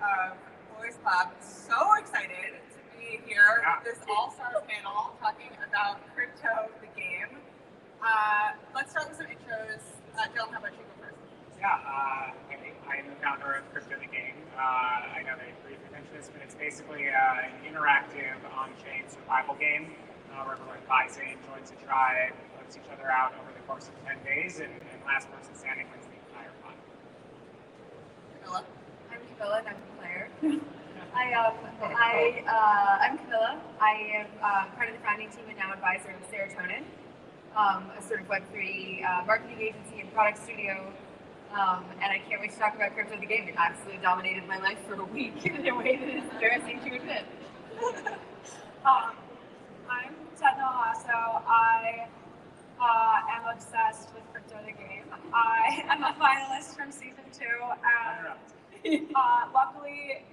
of Boys Club. So excited to be here with this all-star panel talking about crypto, the game. Let's start with some intros. Dylan, how about you go first? I am the founder of Crypto the Game. I know they briefly mentioned this, but it's basically an interactive on-chain survival game where everyone buys in, joins a tribe, puts each other out over the course of 10 days, and last person standing wins the entire fund. Camilla? I'm Camilla, and I'm the player. I'm Camilla. I am part of the founding team and now advisor of Serotonin, a sort of Web3 marketing agency and product studio. And I can't wait to talk about Crypto the Game. It absolutely dominated my life for a week in a way that is embarrassing to admit. I'm Tetna Lasso. I am obsessed with Crypto the Game. I am a finalist from season 2 and luckily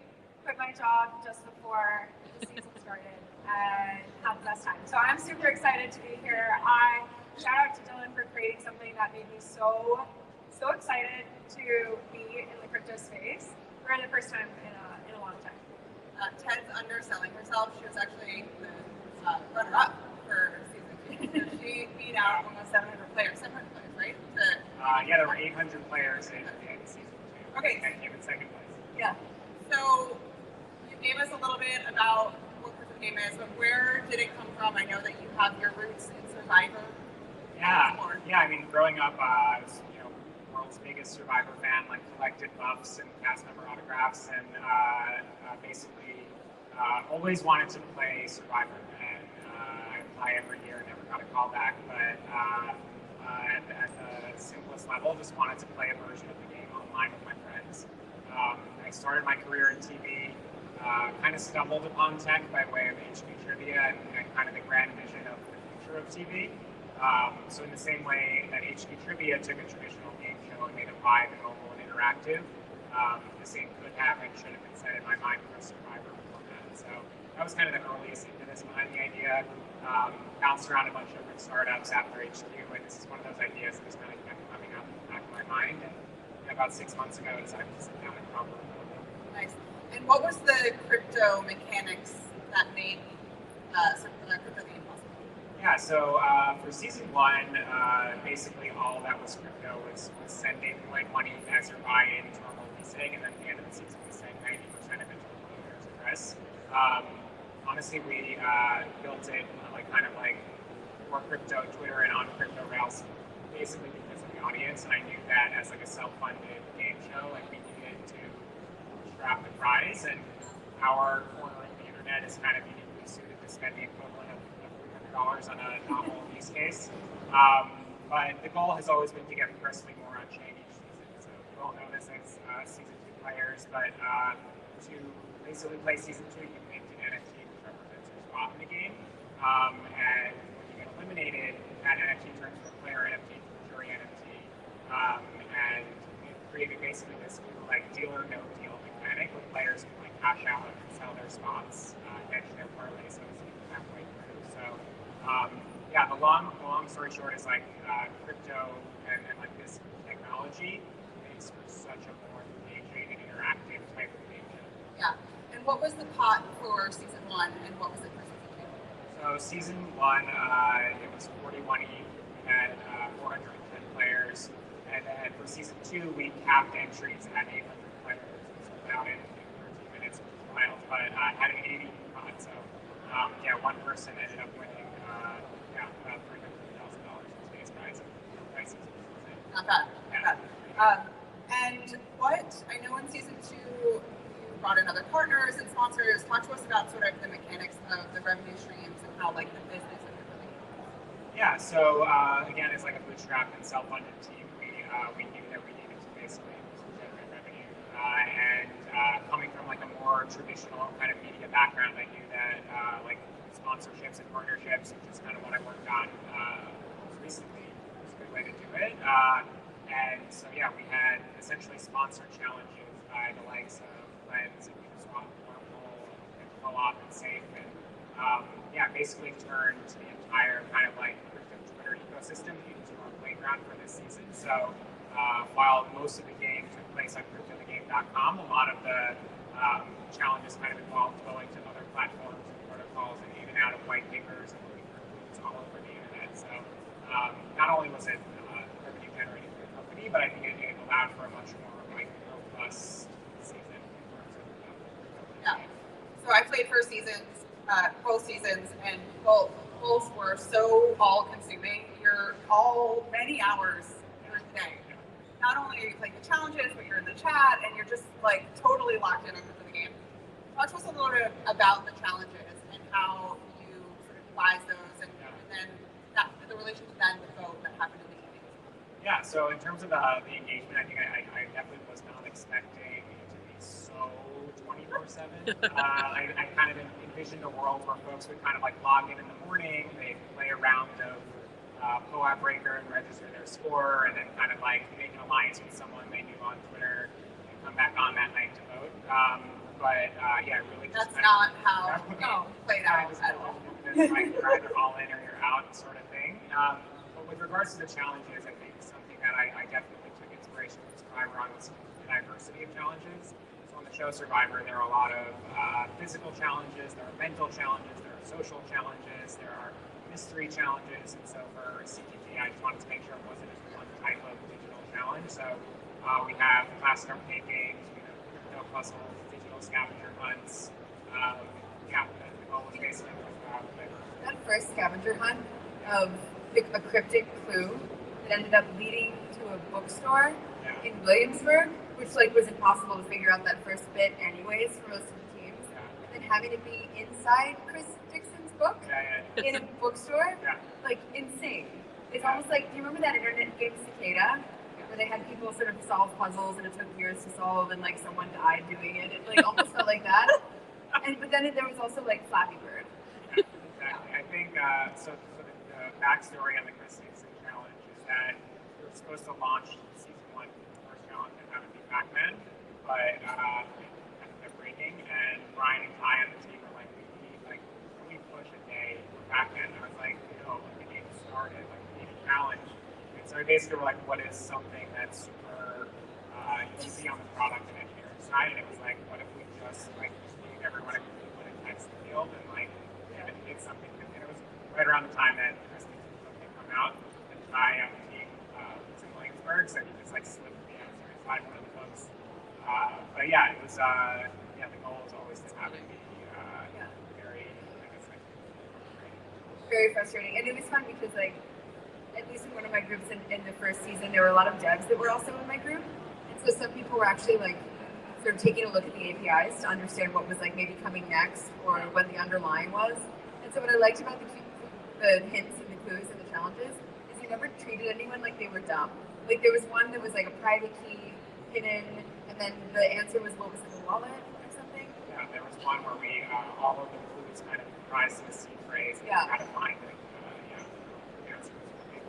quit my job just before the season started and had the best time. So I'm super excited to be here. Shout out to Dylan for creating something that made me so excited to be in the crypto space for the first time in a long time. Ted's underselling herself. She was actually the runner-up for season 2. She beat out almost 700 players. 700 players, right? There were 800 players in season 2. Okay. And came in second place. Yeah. So you gave us a little bit about what Crypto Game is, but where did it come from? I know that you have your roots in Survivor. Yeah. I mean, growing up, I was world's biggest Survivor fan. Like collected buffs and cast member autographs, and basically always wanted to play Survivor. And I apply every year, never got a call back. But at the simplest level, just wanted to play a version of the game online with my friends. I started my career in TV. Kind of stumbled upon tech by way of HQ Trivia and kind of the grand vision of the future of TV. So in the same way that HQ Trivia took a traditional game show and made it live and mobile and interactive, the same could have and should have been said in my mind for a Survivor format. So that was kind of the earliest impetus behind the idea. Bounced around a bunch of different startups after HQ, and this is one of those ideas that just kind of kept coming up in the back of my mind. And about 6 months ago, I decided to sit down and proper. Nice. And what was the crypto mechanics that made Crypto Game possible? Yeah, so for season 1, basically all that was crypto was sending like money as your buy-in to our leasing, and then at the end of the season we sent 90% of it to the player's address. Honestly, we built it kind of like for crypto Twitter and on crypto rails, basically because of the audience, and I knew that as like a self-funded game show, like we needed to strap the prize, and our corner of the internet is kind of uniquely suited to spend the equivalent of $300 on a novel use case. But the goal has always been to get progressively more on chain each season. So you all know this as season 2 players, but to basically play season 2, you mint an NFT which represents your spot in the game. And when you get eliminated, that NFT turns to a player NFT to a jury NFT. And it created basically this new deal or no deal mechanic where players can cash out and sell their spots, hedge their parlay, so to speak, halfway through. So the long story short is crypto and this technology makes for such a more engaging and interactive type of game show. Yeah. And what was the pot for season 1 and what was it for season 2? So season 1, it was 41 each. We had 410 players. And then for season 2, we capped entries at 800 players. We sold out in 13 minutes, which was wild, but had an 80 pot. So one person ended up winning about $300,000 in today's prices. Not bad. Yeah. And I know in season 2 you brought in other partners and sponsors. Talk to us about sort of the mechanics of the revenue streams and how the business and everything. Yeah. So again, it's like a bootstrapped and self-funded team. We knew that we needed to basically generate revenue. And coming from a more traditional kind of media background, I knew that sponsorships and partnerships, which is kind of what I worked on most recently, was a good way to do it. And so we had essentially sponsored challenges by the likes of Lens and Uniswap, Wormhole, and Co-op and Safe, and basically turned the entire kind of crypto Twitter ecosystem into our playground for this season. So while most of the game took place on CryptoTheGame.com, a lot of the challenges kind of involved going to other platforms and protocols and in and out of white papers and looking for clues all over the internet. So not only was it revenue generating for the company, but I think it allowed for a much more like robust season in terms of yeah. So I played for seasons, both seasons, and both were so all-consuming. You're all many hours during the day. Not only are you playing the challenges, but you're in the chat, and you're just like totally locked in into the game. Talk to us a little bit about the challenges and how you sort of devise those, and then the relation to then the vote that happened in the evening. Yeah. So in terms of the engagement, I think I definitely was not expecting it to be so 24/7. I kind of envisioned a world where folks would kind of like log in the morning, they'd play a round of POAP breaker and register their score, and then kind of like make an alliance with someone they knew on Twitter and come back on that night to vote. Yeah, really just that's not how played out at all. It's like you're either all in or you're out sort of thing. But with regards to the challenges, I think something that I definitely took inspiration from Survivor on was the diversity of challenges. So on the show Survivor, there are a lot of physical challenges, there are mental challenges, there are social challenges, there are mystery challenges, and so for CTG, I just wanted to make sure it wasn't just one type of digital challenge. So we have fast start paid games, we have crypto puzzles, digital scavenger hunts. The goal was basically that first scavenger hunt of a cryptic clue that ended up leading to a bookstore in Williamsburg, which like was impossible to figure out that first bit anyways for most of the teams. And then having to be inside Chris Dixon's book in a bookstore, like insane. It's almost like, do you remember that internet game Cicada, where they had people sort of solve puzzles and it took years to solve and like someone died doing it? It like almost felt like that. But then there was also like Flappy Bird. Exactly. I think so. The backstory on the Chris Dixon challenge is that we were supposed to launch season 1 first challenge and have it be Pac-Man, but ended up breaking. And Brian and Kai on the team were like, we push a day for Pac-Man. And I was like, the game started. Like, we need a challenge. And so we basically were like, what is something that's super easy on the product and engineering side? And it was like, what if we just like gave everyone a text field and like did something? And it was right around the time that Chris Dixon's book had come out, and Kai on the team was in Williamsburg, so he just like slipped the answer inside one of the books. But yeah, it was the goal is always to have it be very, I guess, like, very frustrating. And it was fun because like at least in one of my groups in the first season, there were a lot of devs that were also in my group, and so some people were actually like sort of taking a look at the APIs to understand what was like maybe coming next or what the underlying was. And so what I liked about the hints and the clues and the challenges is you never treated anyone like they were dumb. Like there was one that was like a private key hidden, and then the answer was what was in the wallet or something. Yeah, there was one where we all of the clues kind of comprised of a C phrase and had to find it. The answer was in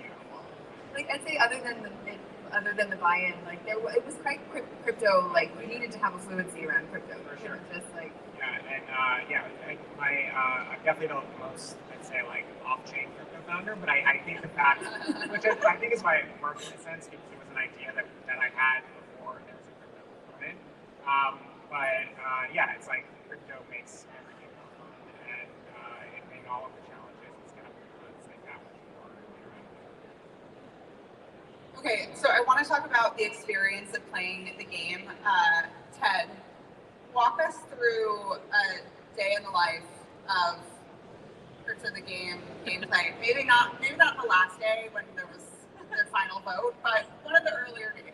the wallet. Like I'd say other than the buy-in, like it was quite crypto. Like we needed to have a fluency around crypto. For sure. Just like I'm definitely the most, I'd say, like off-chain crypto founder. But I think the fact, which I think is why it worked in a sense, because it was an idea that I had before there was a crypto component. It's like crypto makes everything more fun, and it made all of the challenges and stuff. It's like that much more interactive. Okay, so I want to talk about the experience of playing the game. Ted, walk us through a day in the life of Crypto the gameplay. Maybe not the last day when there was the final vote, but one of the earlier days.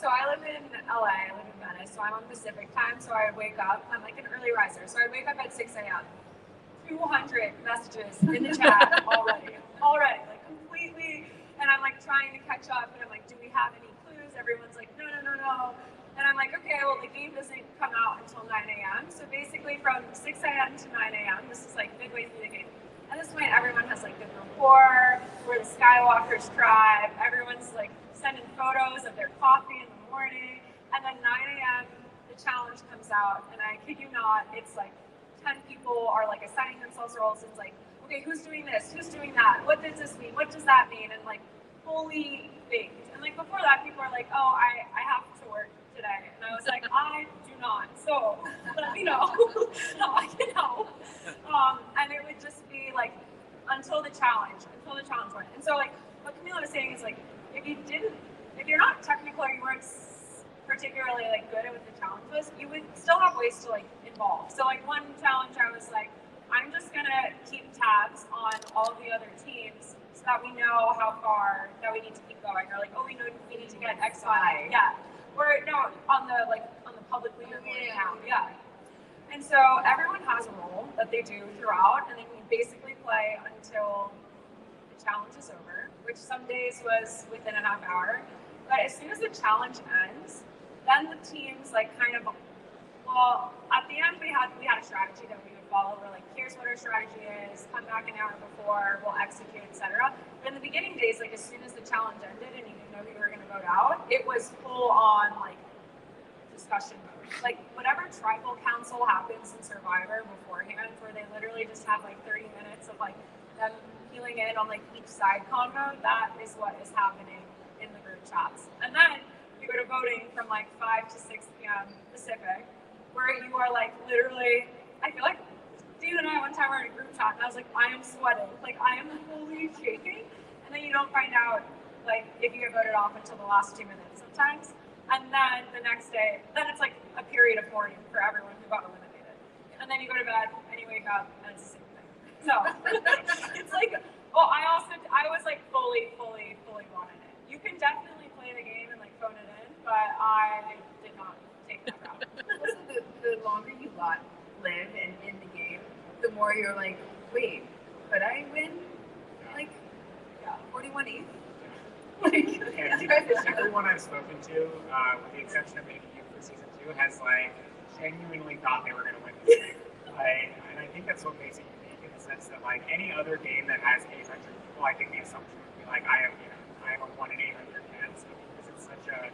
So I live in LA, I live in Venice, so I'm on Pacific time, so I wake up, I'm like an early riser, so I wake up at 6 a.m. 200 messages in the chat already, like completely, and I'm like trying to catch up, and I'm like, do we have any clues? Everyone's like, no. And I'm like, okay, well, the game doesn't come out until 9 a.m. So basically from 6 a.m. to 9 a.m., this is like midway through the game. At this point, everyone has like good rapport. We're the Skywalker's tribe. Everyone's like sending photos of their coffee in the morning. And then 9 a.m., the challenge comes out. And I kid you not, it's like 10 people are like assigning themselves roles. It's like, okay, who's doing this? Who's doing that? What does this mean? What does that mean? And like fully baked. And like before that, people are like, oh, I have to work today. And I was like, I so let me know how I can help. And it would just be like until the challenge went. And so like what Camila was saying is like if you're not technical or you weren't particularly like good at what the challenge was, you would still have ways to like involve. So like one challenge I was like, I'm just gonna keep tabs on all the other teams so that we know how far that we need to keep going. Or like, oh, we know we need to get X, Y, yeah. Or no, on the public leaderboard now, yeah. And so everyone has a role that they do throughout, and then we basically play until the challenge is over, which some days was within a half hour. But as soon as the challenge ends, then the teams like kind of, well, at the end we had a strategy that we would follow. We're like, here's what our strategy is, come back an hour before, we'll execute, etc. But in the beginning days, like as soon as the challenge ended and you didn't know who you were gonna vote out, it was full on like discussion mode. Like whatever tribal council happens in Survivor beforehand, where they literally just have like 30 minutes of like them peeling in on like each side convo, that is what is happening in the group chats. And then you go to voting from like 5 to 6 p.m. Pacific, where you are like literally, I feel like Steve and I one time were in a group chat and I was like, I am sweating, like I am fully shaking. And then you don't find out like if you get voted off until the last 2 minutes sometimes. And then the next day, then it's like a period of mourning for everyone who got eliminated. And then you go to bed and you wake up and it's the same thing. So it's like, well, I was like fully wanted it. You can definitely play the game and like phone it in, but I did not take that route. Also, the longer you live and in the game, the more you're like, wait, could I win? Like, 41 ETH? Like, everyone I've spoken to, with the exception of maybe you for season 2, has like genuinely thought they were going to win this game. Like, and I think that's what makes it unique in the sense that like any other game that has 800 people, I think the assumption would be like I have a 1 in 800 chance, but because it's such a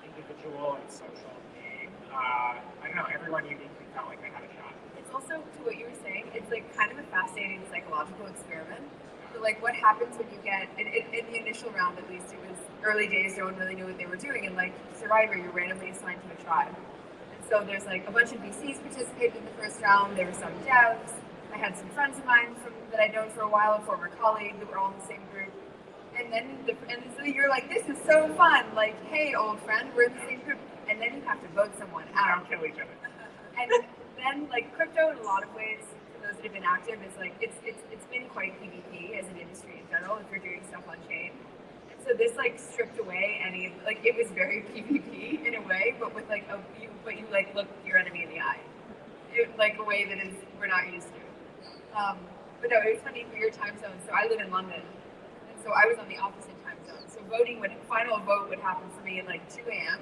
individual and social game. I don't know. Everyone uniquely felt like they had a shot. It's also, to what you were saying, it's like kind of a fascinating psychological experiment. So like what happens when you get, in the initial round at least, it was early days, no one really knew what they were doing, and like Survivor, you're randomly assigned to a tribe. And so there's like a bunch of VCs participated in the first round, there were some devs, I had some friends of mine that I'd known for a while, a former colleague, that were all in the same group. And then so you're like, this is so fun, like, hey old friend, we're in the same group. And then you have to vote someone out. Don't kill each other. And then like crypto in a lot of ways, for those that have been active, is like it's been quite PvP as an industry in general if you're doing stuff on chain. And so this like stripped away any, like it was very PvP in a way, but with like you like look your enemy in the eye. Like a way that we're not used to. But no, it was funny for your time zone. So I live in London, and so I was on the opposite time zone. So final vote would happen for me at like 2 a.m.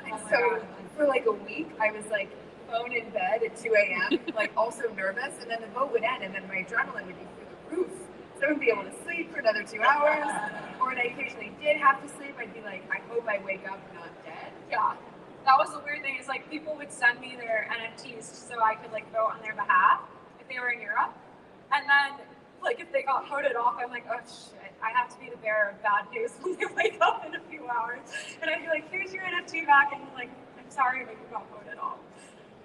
And so for like a week, I was like phone in bed at 2 a.m., like also nervous, and then the vote would end, and then my adrenaline would be through the roof. So I would be able to sleep for another 2 hours, or when I occasionally did have to sleep, I'd be like, I hope I wake up not dead. Yeah. That was the weird thing, is like people would send me their NFTs so I could like vote on their behalf if they were in Europe. And then like if they got voted off, I'm like, oh shit, I have to be the bearer of bad news when they wake up in a few hours. And I'd be like, here's your NFT back, and like, I'm sorry but you got voted off.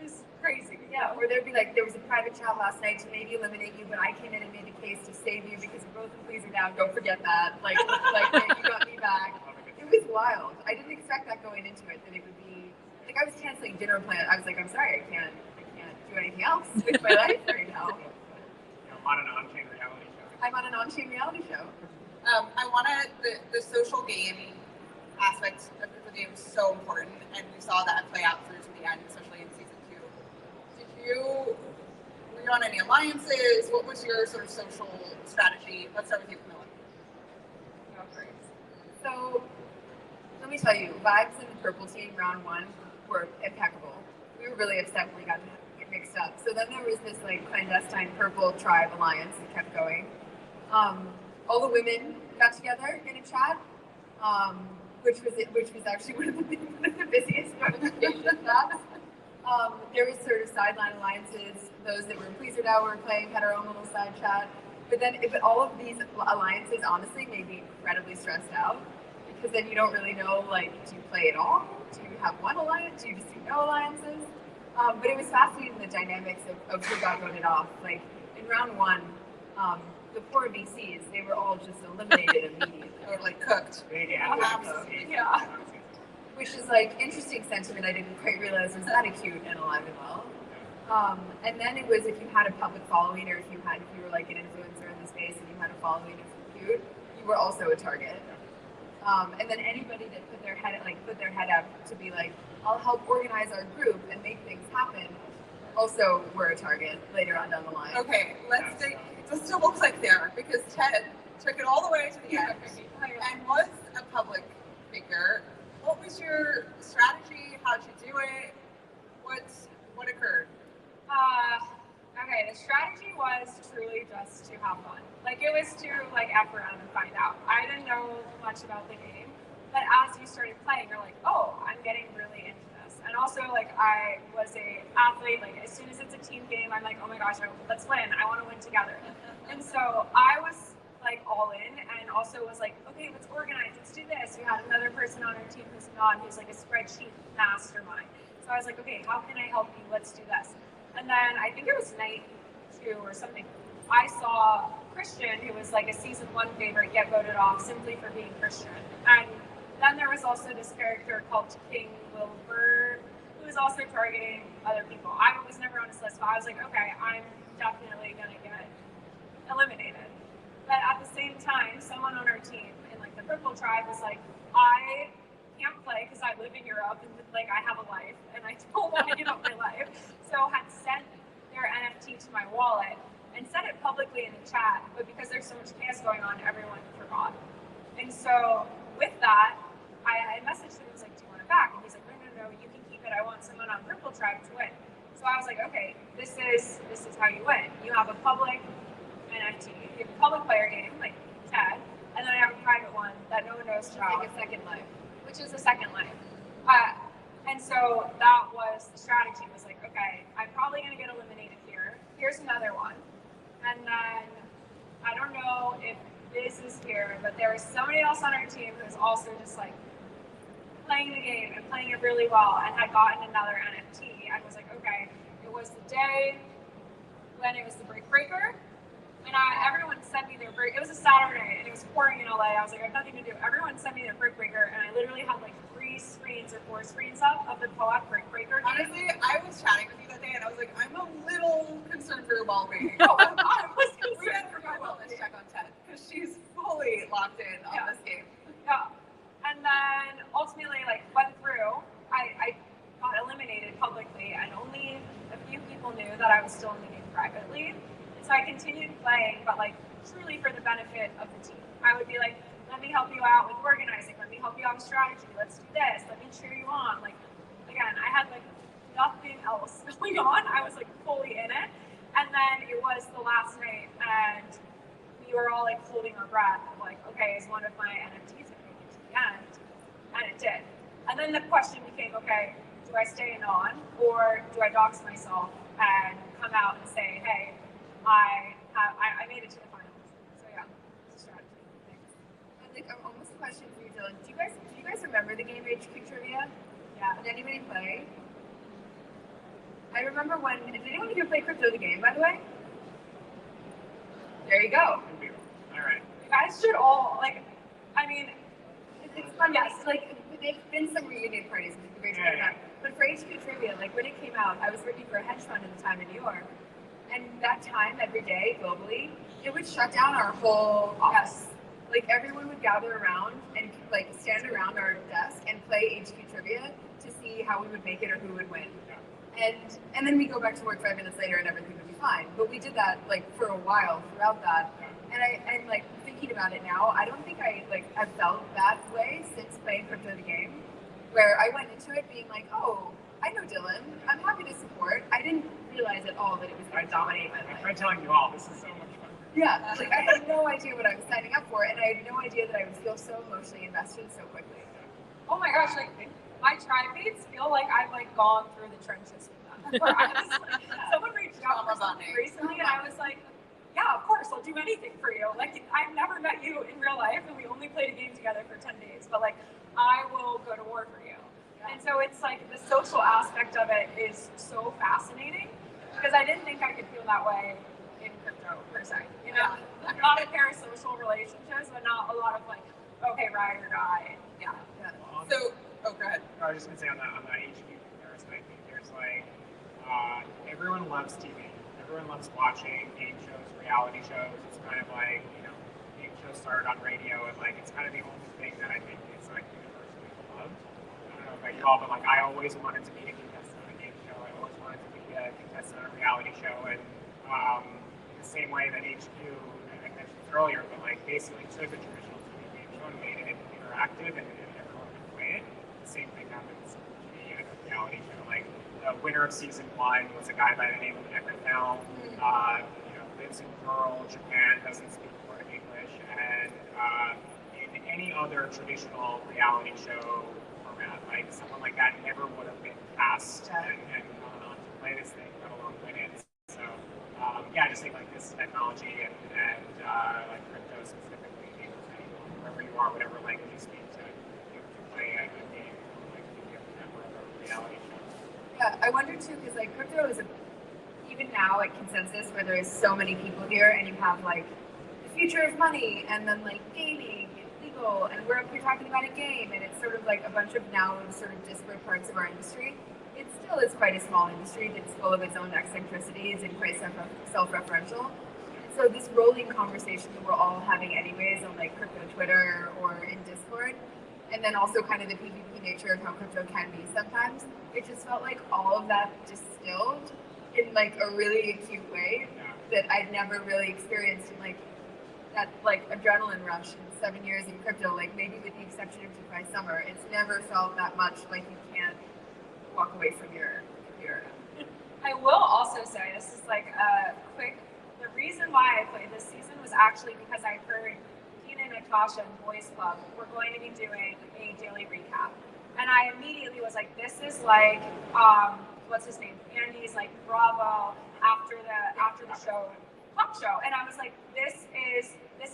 It's crazy. Yeah, or there'd be like, there was a private chat last night to maybe eliminate you, but I came in and made a case to save you because both the pleas are down, don't forget that. Like hey, you got me back. It was wild. I didn't expect that going into it, that it would be, like I was canceling dinner plans. I was like, I'm sorry, I can't do anything else with my life right now. I'm on an on-chain reality show. I'm on an on-chain reality show. I wanted the social game aspect of the game is so important, and we saw that play out through to the end, especially in season 2. Were you on any alliances? What was your sort of social strategy? Let's start with you, Camilla. Go first. So let me tell you, vibes in the purple team round 1 were impeccable. We were really upset when we got mixed up. So then there was this like clandestine purple tribe alliance that kept going. All the women got together in a chat, which was actually one of the busiest notification chats. There was sort of sideline alliances. Those that were in Pleaser Now were playing, had our own little side chat. But then all of these alliances honestly made me incredibly stressed out, because then you don't really know, like, do you play at all? Do you have one alliance? Do you just do no alliances? But it was fascinating the dynamics of who got voted off. Like in round one, the poor VCs, they were all just eliminated immediately. Or like cooked. Yeah. Which is like interesting sentiment I didn't quite realize was that acute and alive and well. And then it was if you had a public following or if you were like an influencer in the space and you had a following of compute, you were also a target. And then anybody that put their head up to be like, I'll help organize our group and make things happen, also were a target later on down the line. Okay, let's just double click there because Ted took it all the way to the end and was a public figure. What was your strategy? How'd you do it? What occurred? Okay, the strategy was truly just to have fun. Like, it was to, like, F around and find out. I didn't know much about the game, but as you started playing, you're like, oh, I'm getting really into this. And also, like, I was a athlete. Like, as soon as it's a team game, I'm like, oh my gosh, let's win. I want to win together. And so I was, like, all in, and also was like, okay, let's organize. Let's do this. We had another person on our team who's like a spreadsheet mastermind. So I was like, okay, how can I help you? Let's do this. And then I think it was night 2 or something. I saw Christian, who was like a season 1 favorite, get voted off simply for being Christian. And then there was also this character called King Wilbur, who was also targeting other people. I was never on his list, but I was like, okay, I'm definitely gonna get eliminated. But at the same time, someone on our team in like the Purple Tribe was like, I can't play because I live in Europe and like I have a life and I don't want to give up my life. So had sent their NFT to my wallet and said it publicly in the chat, but because there's so much chaos going on, everyone forgot. And so with that, I messaged him and was like, do you want it back? And he's like, no, you can keep it. I want someone on Purple Tribe to win. So I was like, okay, this is how you win. You have a public NFT, you have a public player game, like Ted, and then I have a private one that no one knows about. Like a second life. Which is a second life. And so that was the strategy, was like, okay, I'm probably going to get eliminated here. Here's another one. And then, I don't know if this is here, but there was somebody else on our team who was also just like playing the game and playing it really well and had gotten another NFT. I was like, okay, it was the day when it was the break breaker. And everyone sent me their break. It was a Saturday and it was pouring in LA. I was like, I have nothing to do. Everyone sent me their break breaker, and I literally had like 3 screens or 4 screens up of the co-op break breaker. Honestly, I was chatting with you that day, and I was like, I'm a little concerned for your well-being. No, I was concerned for my wellness check on Ted because she's fully locked in on this game. Yeah. And then ultimately, like, went through. I got eliminated publicly, and only a few people knew that I was still in the game privately. So I continued playing, but like truly for the benefit of the team. I would be like, let me help you out with organizing. Let me help you out with strategy. Let's do this. Let me cheer you on. Like, again, I had like nothing else going on. I was like fully in it. And then it was the last night, and we were all like holding our breath. Of like, okay, is one of my NFTs going to make it to the end? And it did. And then the question became, okay, do I stay on, or do I dox myself and come out and say, hey, I made it to the finals. So yeah, it's a strategy. Thanks. And like, almost a question for you, Dylan. Do you guys remember the game HQ Trivia? Yeah. Did anybody play? I remember when. Did anyone here play Crypto the Game, by the way? There you go. All right. You guys should all like. I mean, It's fun. Yes, like there's been some reunion parties with the great time. But for HQ Trivia, like when it came out, I was working for a hedge fund at the time in New York. And that time, every day, globally, it would shut down our whole office. Like, everyone would gather around and, like, stand around our desk and play HQ Trivia to see how we would make it or who would win. And then we go back to work 5 minutes later and everything would be fine. But we did that, like, for a while throughout that. And I'm, like, thinking about it now, I don't think I've felt that way since playing Crypto the Game, where I went into it being like, oh, I know Dylan. I'm happy to support. I didn't realize at all that it was going to dominate my life. I'm telling you all, this is so much fun. Yeah, like I had no idea what I was signing up for, and I had no idea that I would feel so emotionally invested so quickly. Oh my gosh, like my tribe mates feel like I've like gone through the trenches with them. Where I was like, someone reached out for something recently, and I was like, yeah, of course, I'll do anything for you. Like, I've never met you in real life, and we only played a game together for 10 days, but like, I will go to war for you. And so it's like the social aspect aspect of it is so fascinating because I didn't think I could feel that way in crypto per se. You know, not a parasocial relationships, but not a lot of like, okay, ride or die. Yeah. So, oh, go ahead. I was just gonna say on the HQ comparison, I think there's like everyone loves TV. Everyone loves watching game shows, reality shows. It's kind of like, you know, game shows started on radio, and like it's kind of the only thing that I think is like universally beloved. I don't know about you all, but like I always wanted to be a contestant on a game show. I always wanted to be a contestant on a reality show, and in the same way that HQ, I mentioned this earlier, but like basically took a traditional TV game show and made it interactive and everyone could play it. The same thing happens in a reality show. Like the winner of season 1 was a guy by the name of FFL. You know, lives in rural Japan, doesn't speak a word of English, and in any other traditional reality show format, like someone like that never would have been cast and gone on to play this thing, let alone win it. So yeah, I just think like this technology and like crypto specifically, wherever you are, whatever language you speak, to play a game like a reality show. Yeah, I wonder too, because like crypto is even now at Consensus, where there's so many people here, and you have like the future of money, and then like gaming and legal, and we're up here talking about a game, and it's sort of like a bunch of now sort of disparate parts of our industry. It still is quite a small industry that's full of its own eccentricities and quite self-referential. And so this rolling conversation that we're all having anyways on like crypto Twitter or in Discord, and then also kind of the PvP nature of how crypto can be sometimes, it just felt like all of that distilled in like a really acute way that I'd never really experienced in like that like adrenaline rush in 7 years in crypto. Like maybe with the exception of DeFi Summer, it's never felt that much like you can't walk away from your computer. I will also say, this is like a quick, the reason why I played this season was actually because I heard Tina, Natasha, and Boys Club were going to be doing a daily recap. And I immediately was like, this is like, what's his name? Andy's like Bravo after the show, talk show. And I was like, this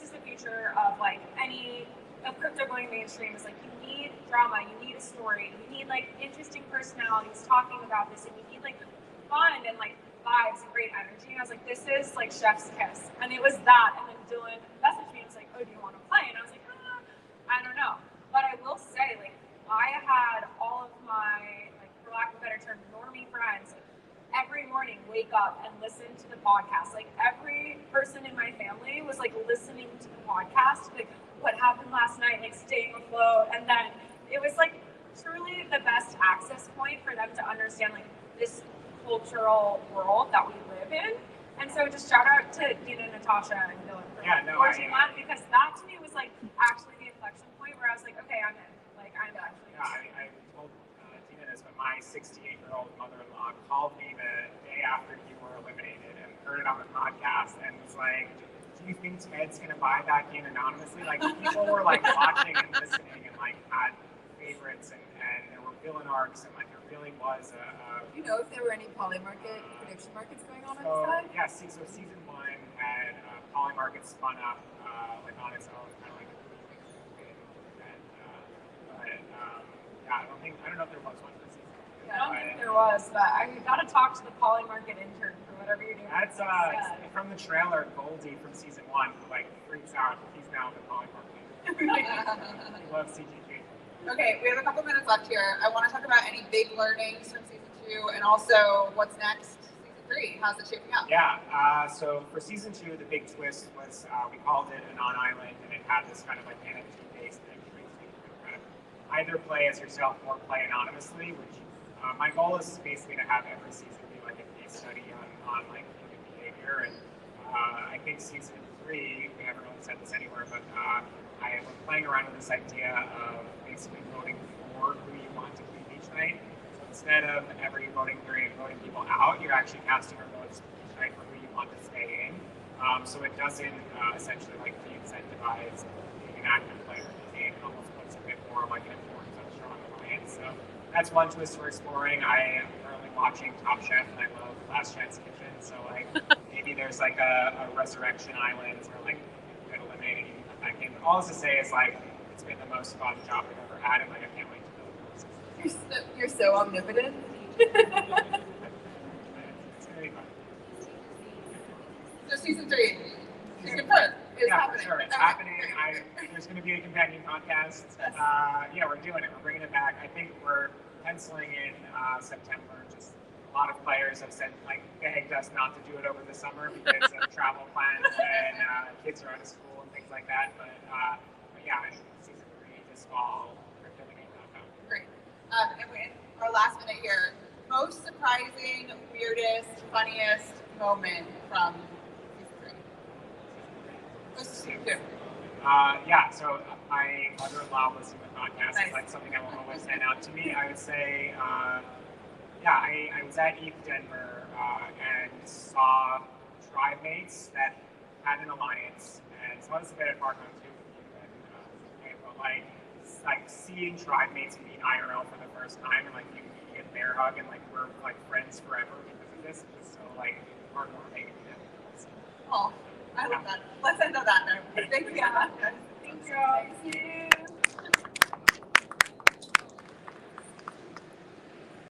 is the future of like of crypto going mainstream. Is like, you need drama, you need a story, you need like interesting personalities talking about this, and you need like fun and like vibes and great energy. And I was like, this is like chef's kiss. And it was that. And then Dylan messaged me and was like, oh, do you want to play? And I was like, I don't know. But I will say, like, I had all of my, like, for lack of a better term, normie friends every morning wake up and listen to the podcast. Like, every person in my family was like listening to the podcast, like what happened last night, like staying afloat. And then it was like truly the best access point for them to understand like this cultural world that we live in. And so just shout out to Dina, Natasha, and Dylan for forging that, because that to me was like actually the inflection point where I was like, okay, I'm in. Like, I'm actually in. I told Tina this, but my 68-year-old mother-in-law called me the day after you were eliminated and heard it on the podcast and was like, do you think Ted's going to buy back in anonymously? Like, people were like watching and listening and like had favorites and there were villain arcs, and like there really was a Do you know if there were any polymarket prediction markets going on so, the side? Yeah, so season 1 had polymarket spun up like on its own, kind of like yeah, I don't know if there was one for season 2. Yeah, I don't think there was, but I got to talk to the polymarket intern for whatever you're doing. That's from the trailer. Goldie from season 1 who like freaks out. He's now the polymarket. He loves CGG. Okay, we have a couple minutes left here. I want to talk about any big learnings from season 2 and also what's next, season 3. How's it shaping up? Yeah, so for season 2, the big twist was we called it an on-island, and it had this kind of like NFT-based entry. So you could kind of either play as yourself or play anonymously, which my goal is basically to have every season be like a case study on like human behavior. And I think season 3, we haven't really said this anywhere, but I was playing around with this idea of basically voting for who you want to keep each night. So instead of every voting period voting people out, you're actually casting your votes each night for who you want to stay in. So it doesn't essentially like de-incentivize being an active player in the game. It almost puts a bit more like an importance on strong alliance. So that's one twist we're exploring. I am currently watching Top Chef, and I love Last Chance Kitchen. So like maybe there's like a resurrection island where like you get eliminated, you come back in. But all this to say is like it's been the most fun job I've ever had, and like I can't wait to build it. You're so omnipotent. You It's gonna be fun. So season 3, you confirm, is Yeah, happening. for sure. It's Okay. happening. There's going to be a companion podcast. Yes. Yeah, we're doing it. We're bringing it back. I think we're penciling in September. Just a lot of players have said, like, begged us not to do it over the summer because of travel plans and kids are out of school and things like that. But yeah, I think season 3 this fall, cryptothename.com. Great. And in our last minute here, most surprising, weirdest, funniest moment from season 3? Let's do 2. Yeah, so my mother-in-law was in the podcast. Nice. It's like something that will always stand out to me. I would say, yeah, I was at ETH Denver and saw tribe mates that had an alliance, and so I was a bit at Farcon too. But like seeing tribe mates meet IRL for the first time, and like you get bear hug, and like we're like friends forever because of this. It was so like heartwarming. Oh, I love that. Let's end on that note. Thank you. Thank you.